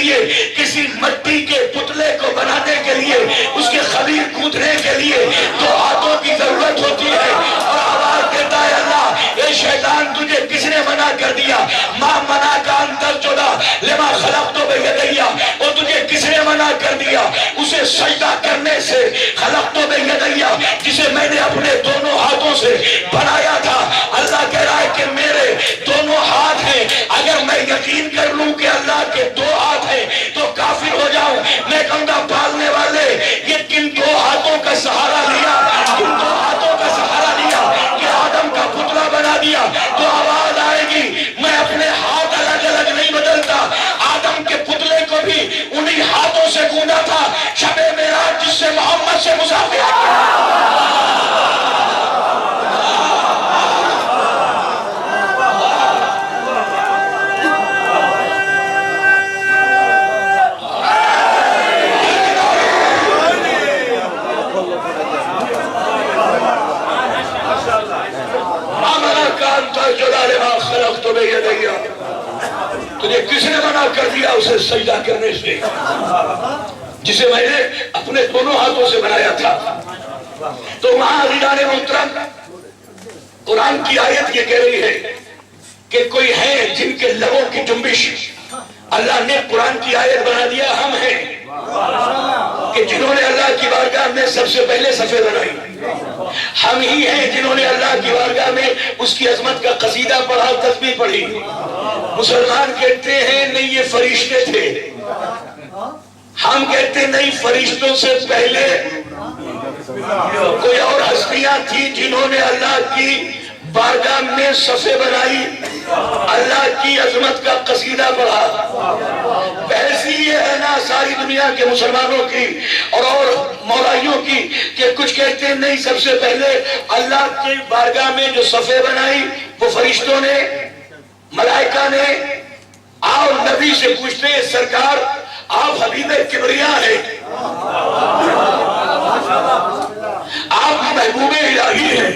لیے، کسی مٹی کے پتلے کو بنانے کے لیے، اس کے خمیر کودنے کے لیے دو ہاتھوں کی ضرورت ہوتی ہے۔ اور آواز دیتا ہے اللہ، اے شیطان تجھے کس نے منع کر دیا؟ ماں منع کا انتر جدا لما خلقت بیدی، اور تجھے کس نے منع کر دیا اسے سجدہ کرنے سے؟ خلقت بیدی، جسے میں نے اپنے دونوں ہاتھوں سے بنایا تھا۔ اللہ کہہ رہا ہے کہ میرے دونوں ہاتھ ہیں، اگر میں یقین کر لوں کہ اللہ کے دو ہاتھ ہیں تو کافر ہو جاؤں۔ میں کہوں گا پالنے والے یہ کن دو ہاتھوں کا سہارا لیا، کن دو ہاتھوں کا سہارا لیا کہ آدم کا پتلا بنا دیا؟ تو آواز آئے گی، میں اپنے ہاتھ الگ الگ نہیں بدلتا، آدم کے پتلے کو بھی انہی ہاتھوں سے گوندا تھا۔ شب معراج جس سے محمد سے مصافحہ تجھے کس نے منع کر دیا اسے سجدہ کرنے سے، جسے میں نے اپنے دونوں ہاتھوں سے بنایا تھا؟ تو وہاں عزیزان محترم قرآن کی آیت یہ کہہ رہی ہے کہ کوئی ہے جن کے لبوں کی جنبش اللہ نے قرآن کی آیت بنا دیا۔ ہم ہیں کہ جنہوں نے اللہ کی بارگاہ میں سب سے پہلے صفحے بنائی، ہم ہی ہیں جنہوں نے اللہ کی بارگاہ میں اس کی عظمت کا قصیدہ پڑھا، تسبیح پڑھی۔ مسلمان کہتے ہیں نہیں یہ فرشتے تھے، ہم کہتے ہیں نہیں، فرشتوں سے پہلے کوئی اور ہستیاں تھیں جنہوں نے اللہ کی بارگاہ میں صفحے بنائی، اللہ کی عظمت کا قصیدہ پڑھا۔ بحث یہ ہے نا ساری دنیا کے مسلمانوں کی اور مولائیوں کی کہ کچھ کہتے ہیں نہیں، سب سے پہلے اللہ کی بارگاہ میں جو صفحے بنائی وہ فرشتوں نے، ملائکہ نے۔ آؤ نبی سے پوچھتے ہیں سرکار آپ حبیب کبریا ہیں، آپ محبوب الہی ہیں،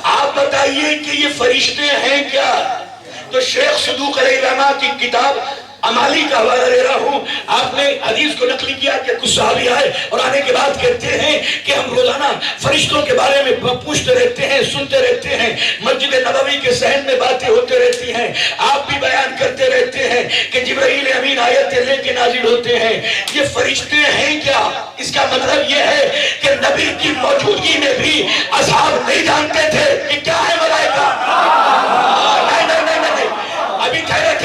آپ بتائیے کہ یہ فرشتے ہیں کیا؟ تو شیخ صدوق علیہ الرحمہ کی کتاب امالی کا حوالہ لے رہا ہوں، آپ نے حدیث کو نقل کیا کہ کچھ صحابی آئے اور آنے کے بعد کہتے ہیں کہ ہم روزانہ فرشتوں کے بارے میں پوچھتے رہتے ہیں، سنتے رہتے ہیں، مسجد نبوی کے صحن میں باتیں ہوتے رہتی ہیں، آپ بھی بیان کرتے رہتے ہیں کہ جبرائیل امین آیتیں لے کے نازل ہوتے ہیں، یہ فرشتے ہیں کیا؟ اس کا مطلب یہ ہے کہ نبی کی موجودگی میں بھی اصحاب نہیں جانتے تھے کہ کیا ہے ملائکہ۔ ابھی ٹھہرے،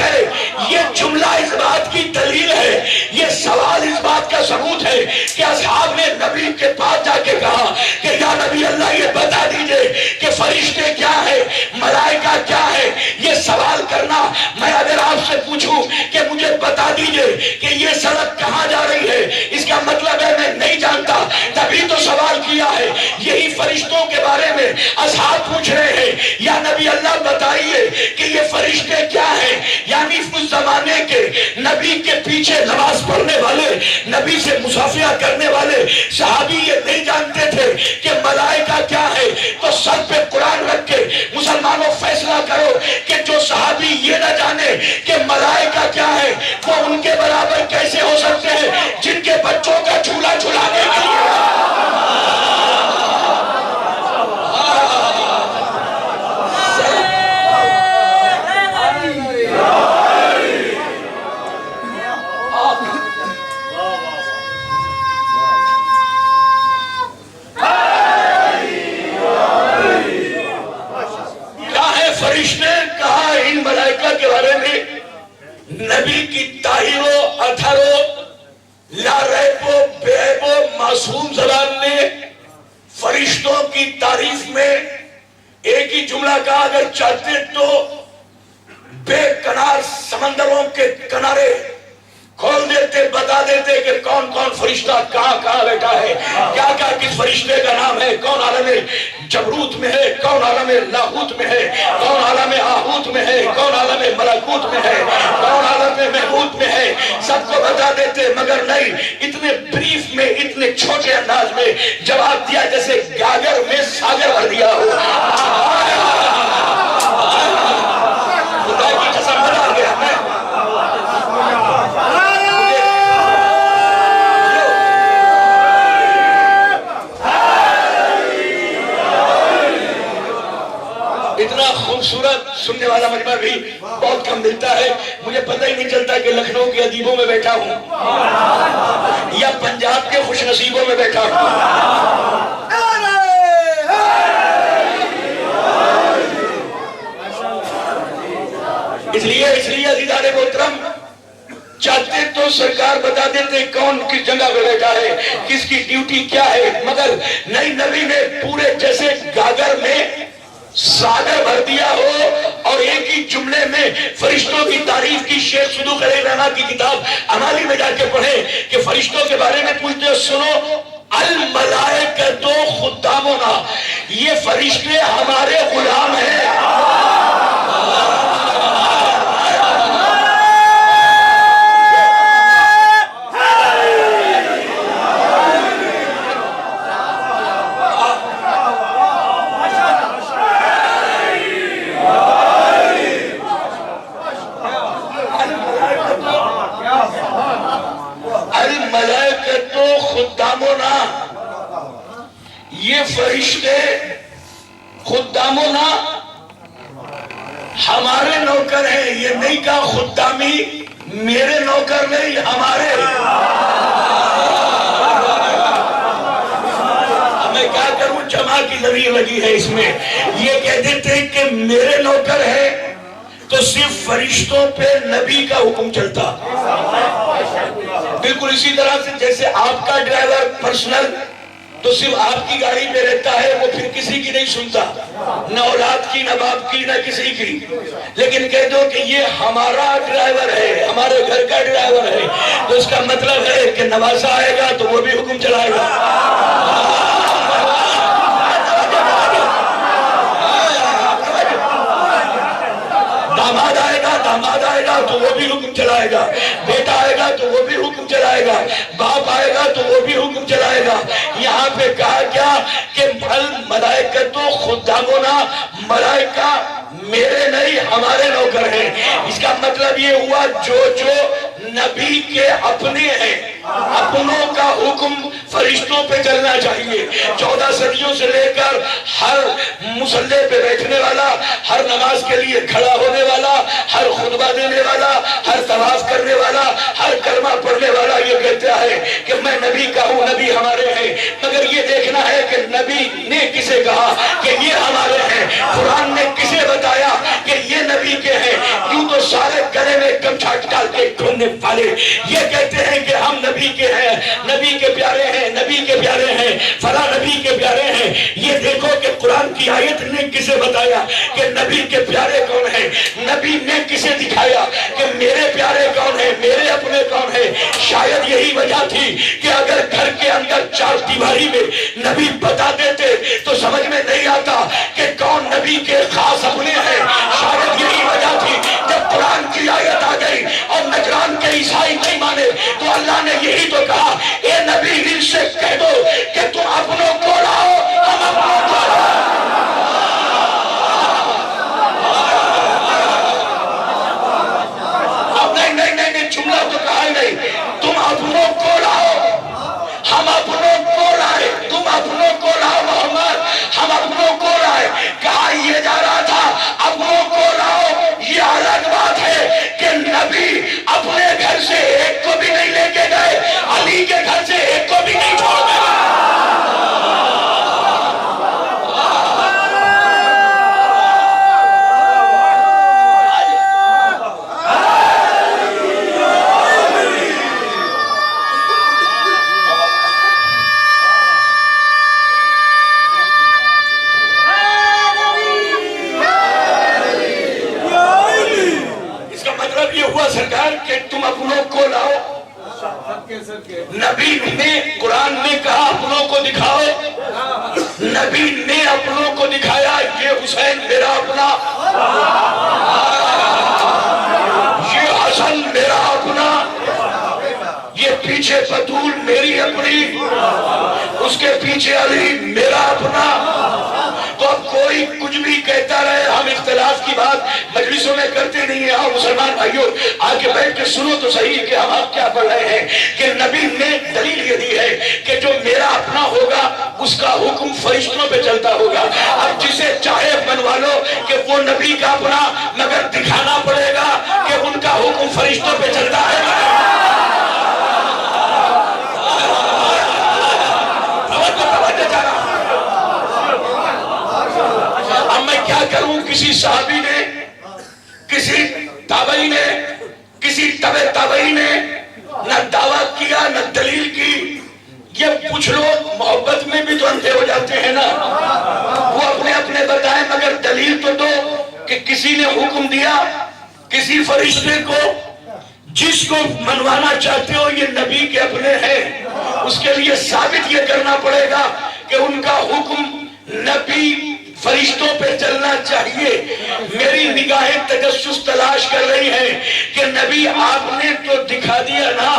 یہ جملہ اس بات کی دلیل ہے، یہ سوال اس بات کا ثبوت ہے کہ اصحاب نے نبی کے پاس جا کے کہا کہ یا نبی اللہ یہ بتا دیجئے کہ فرشتے کیا ہے، ملائکہ کیا ہے۔ یہ سوال کرنا، میں اگر آپ سے پوچھوں کہ مجھے بتا دیجئے کہ یہ سڑک کہاں جا رہی ہے، اس کا مطلب ہے میں نہیں جانتا، تبھی تو سوال کیا ہے۔ یہی فرشتوں کے بارے میں اصحاب پوچھ رہے ہیں، یا نبی اللہ بتائیے کہ یہ فرشتے کیا ہیں؟ یعنی اس زمانے کے نبی کے پیچھے نماز پڑھنے والے، نبی سے مصافحہ کرنے والے صحابی یہ نہیں جانتے تھے کہ ملائکہ کیا ہے۔ تو سر پہ قرآن رکھ کے مسلمانوں فیصلہ کرو کہ جو صحابی یہ نہ جانے کہ ملائکہ کیا ہے وہ ان کے برابر کیسے ہو سکتے ہیں جن کے بچوں کا جھولا جھلانے کے لیے کے بارے میں نبی کی طاہر و اطہر و لا ریب و بے عیب و معصوم زبان نے فرشتوں کی تعریف میں ایک ہی جملہ کہا، اگر چاہتے تو بے کنار سمندروں کے کنارے کھول دیتے، بتا دیتے کہ کون کون فرشتہ کہاں کہاں بیٹھا ہے، کیا کیا کس فرشتے کا نام ہے، کون عالم جبروت میں ہے، کون عالم لاہوت میں ہے، کون عالم آہوت میں ہے، کون عالم ملکوت میں ہے، کون عالم محبوت میں ہے، سب کو بتا دیتے، مگر نہیں، اتنے بریف میں، اتنے چھوٹے انداز میں جواب دیا جیسے گاگر میں ساگر بھر دیا ہو۔ خدا کی قسم بنا گیا میں مجمع بھی بہت کم ملتا ہے. مجھے پتہ ہی نہیں چلتا کہ لکھنؤ کے ادیبوں میں بیٹھا ہوں یا پنجاب کے خوش نصیبوں میں بیٹھا ہوں. اس لیے عزیزان محترم چاہتے تو سرکار بتا دیتے کون کس جگہ پہ بیٹھا ہے, کس کی ڈیوٹی کیا ہے, مگر نئی نبی نے پورے جیسے گاگر میں ساگر بھر دیا ہو اور ایک ہی جملے میں فرشتوں کی تعریف کی. شیخ صدوق علیہ الرحمہ کی کتاب امالی میں جا کے پڑھیں کہ فرشتوں کے بارے میں پوچھتے ہو, سنو الملائکۃ خدامنا, یہ فرشتے ہمارے غلام ہیں. یہ فرشتے خدامنا ہمارے نوکر ہیں. یہ نہیں کہا خدامی میرے نوکر نہیں ہمارے. میں کیا کروں, جمع کی ذریعے لگی ہے اس میں. یہ کہہ دیتے ہیں کہ میرے نوکر ہیں تو صرف فرشتوں پہ نبی کا حکم چلتا. بالکل اسی طرح سے جیسے آپ کا ڈرائیور پرسنل تو صرف آپ کی گاڑی میں رہتا ہے, وہ پھر کسی کی نہیں سنتا, نہ اولاد کی, نہ باپ کی, نہ کسی کی. لیکن کہہ دو کہ یہ ہمارا ڈرائیور ہے, ہمارے گھر کا ڈرائیور ہے, تو اس کا مطلب ہے کہ نوازا آئے گا تو وہ بھی حکم چلائے گا. داماد آئے گا تو وہ بھی حکم چلائے گا, بیٹا آئے گا تو وہ بھی حکم چلائے گا, باپ آئے گا تو وہ بھی حکم چلائے گا. یہاں پہ کہا کیا کہ الملائکۃ خدامنا, ملائکہ میرے نہیں ہمارے نوکر ہیں. اس کا مطلب یہ ہوا جو نبی کے اپنے ہیں, اپنوں کا حکم فرشتوں پہ چلنا چاہیے. 14 صدیوں سے لے کر ہر مصلی پہ بیٹھنے والا, ہر نماز کے لیے کھڑا ہونے والا, ہر خطبہ دینے والا, ہر طواف کرنے والا, ہر کلمہ پڑھنے والا یہ کہتا ہے کہ میں نبی کا ہوں, نبی ہمارے ہیں. مگر یہ دیکھنا ہے کہ نبی نے کسے کہا کہ یہ ہمارے ہیں, قرآن نے کسے بتایا کہ یہ نبی کے ہیں. کیوں تو سارے گلے میں گمچھا ڈال کے ڈھونڈنے والے یہ کہتے ہیں کہ ہم نبی کے ہیں, نبی کے پیارے ہیں, نبی کے پیارے ہیں, فلاں نبی کے پیارے ہیں. یہ دیکھو کہ قرآن کی آیت نے کسے بتایا کہ نبی کے پیارے کون ہیں, نبی نے کسے دکھایا کہ میرے پیارے کون ہیں, میرے اپنے کون ہیں. شاید یہی وجہ تھی کہ اگر گھر کے اندر 4 دیواری میں نبی بتا دیتے تو سمجھ میں نہیں آتا کہ کون نبی کے خاص اپنے ہیں. شاید یہی وجہ تھی جب قرآن کی آیت آ گئی اور نجران کے عیسائی نہیں مانے تو اللہ نے یہی تو کہا, اے نبی ان سے کہہ دو کہ تم اپنوں کو لاؤ, ہم اپنوں کو لاؤ. نہیں, جملہ تو کہا ہی نہیں, تم اپنوں کو لاؤ, ہم اپنوں کو لائے. تم اپنوں کو لاؤ محمد, ہم اپنوں کو لائے. کہا یہ جا رہا تھا اپنوں کو لاؤ. یہ الگ بات ہے کہ نبی اپنے گھر سے ایک کو بھی نہیں لے کے گئے, علی کے گھر سے ایک کو بھی نہیں چھوڑ گئے. سرکار کہ تم اپنوں کو لاؤ. نبی نے قرآن میں کہا اپنوں کو دکھاؤ, نبی نے اپنوں کو دکھایا, یہ حسین میرا اپنا, یہ حسن میرا اپنا, یہ پیچھے بطول میری اپنی, اس کے پیچھے علی میرا اپنا. تو اب کوئی کچھ کچھ بھی کہتا رہے، ہم اختلاف کی بات مجلسوں میں کرتے نہیں ہیں۔ مسلمان بھائیوں آگے بیٹھ کے سنو تو صحیح کہ ہم آپ کیا پڑھ رہے ہیں کہ نبی نے دلیل یہ دی ہے کہ جو میرا اپنا ہوگا اس کا حکم فرشتوں پہ چلتا ہوگا۔ اب جسے چاہے منوا لو کہ وہ نبی کا اپنا، مگر دکھانا پڑے گا کہ ان کا حکم فرشتوں پہ چلتا ہے۔ اب میں کیا کروں؟ کسی صحابی نے، کسی تابعی نے، کسی تبع تابعی نے نہ دعویٰ کیا نہ دلیل کی۔ یہ کچھ لوگ محبت میں بھی تو اندھے ہو جاتے ہیں نا، وہ اپنے اپنے بتائیں، مگر دلیل تو دو کہ کسی نے حکم دیا کسی فرشتے کو، جس کو منوانا چاہتے ہو یہ نبی کے اپنے ہیں، اس کے لیے ثابت یہ کرنا پڑے گا کہ ان کا حکم نبی فرشتوں پہ چلنا چاہیے۔ میری نگاہیں تجسس تلاش کر رہی ہیں کہ نبی آپ نے تو دکھا دیا نا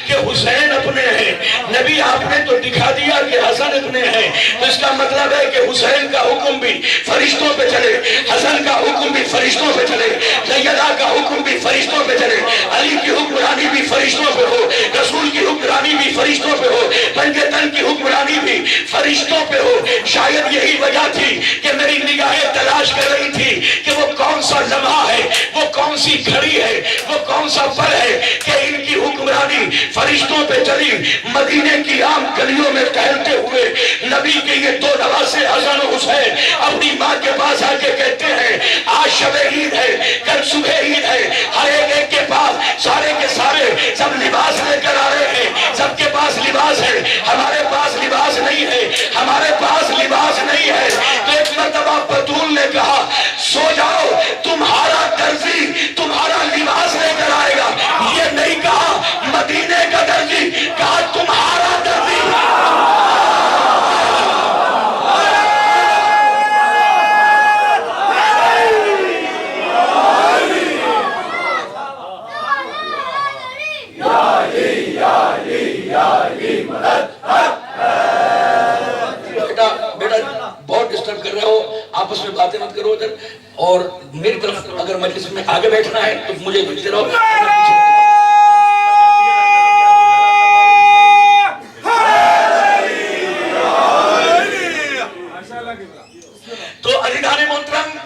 کہ حسین اپنے ہیں، نبی آپ نے تو دکھا دیا کہ حسن اپنے ہیں، تو اس کا مطلب ہے کہ حسین کا حکم بھی فرشتوں پہ چلے، حسن کا حکم بھی فرشتوں پہ چلے، سیدہ کا حکم بھی فرشتوں پہ چلے، علی کی حکمرانی بھی فرشتوں پہ ہو، رسول کی حکمرانی بھی فرشتوں پہ ہو، پنجتن کی حکمرانی بھی فرشتوں پہ ہو۔ شاید یہی وجہ تھی کہ میری نگاہیں تلاش کر رہی تھی کہ وہ کون سا لمحہ ہے، وہ کون سی گھڑی ہے، وہ کون سا پل ہے کہ ان کی حکمرانی فرشتوں پہ چلی۔ مدینے کی عام گلیوں میں ٹہلتے ہوئے نبی کے یہ دو نواسے حسن و حسین اپنی ماں کے پاس آ کے کہتے ہیں آج شب عید ہے، کل صبح عید ہے، ہر ایک کے پاس سارے کے سارے سب لباس لے کر آ رہے ہیں، سب کے پاس لباس ہے، ہمارے پاس لباس نہیں ہے، ہمارے پاس لباس نہیں ہے۔ تو ایک مرتبہ بطول نے کہا سو جاؤ، تمہارا درزی تمہارا لباس لے کر آئے گا۔ یہ نہیں کہا مدینے کا درزی، کہا تمہارا درزی۔ بیٹا بہت ڈسٹرب کر رہے ہو، آپس میں باتیں مت کرو ادھر، اور میری طرف اگر مجلس میں آگے بیٹھنا ہے تو مجھے بھیجتے رہو۔ تو عزیزان محترم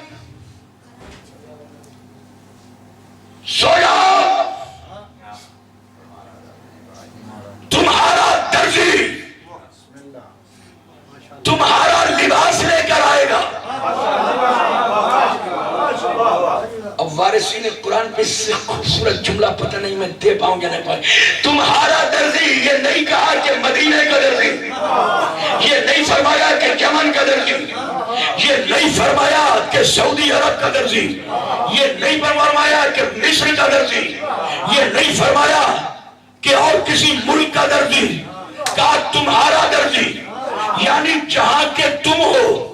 سو جاؤ، تمہارا درزی تمہارا لباس لے کر آئے گا۔ اب وارثین قرآن پہ سے خوبصورت جملہ پتہ نہیں میں دے پاؤں یا نہیں پاؤں۔ تمہارا درزی، یہ نہیں کہا کہ مدینے کا درزی، یہ نہیں فرمایا کہ یمن کا درزی، یہ نہیں فرمایا کہ سعودی عرب کا درزی، یہ نہیں فرمایا کہ مصر کا درزی، یہ نہیں فرمایا کہ اور کسی ملک کا درزی، کہا تمہارا درزی، یعنی جہاں کے تم ہو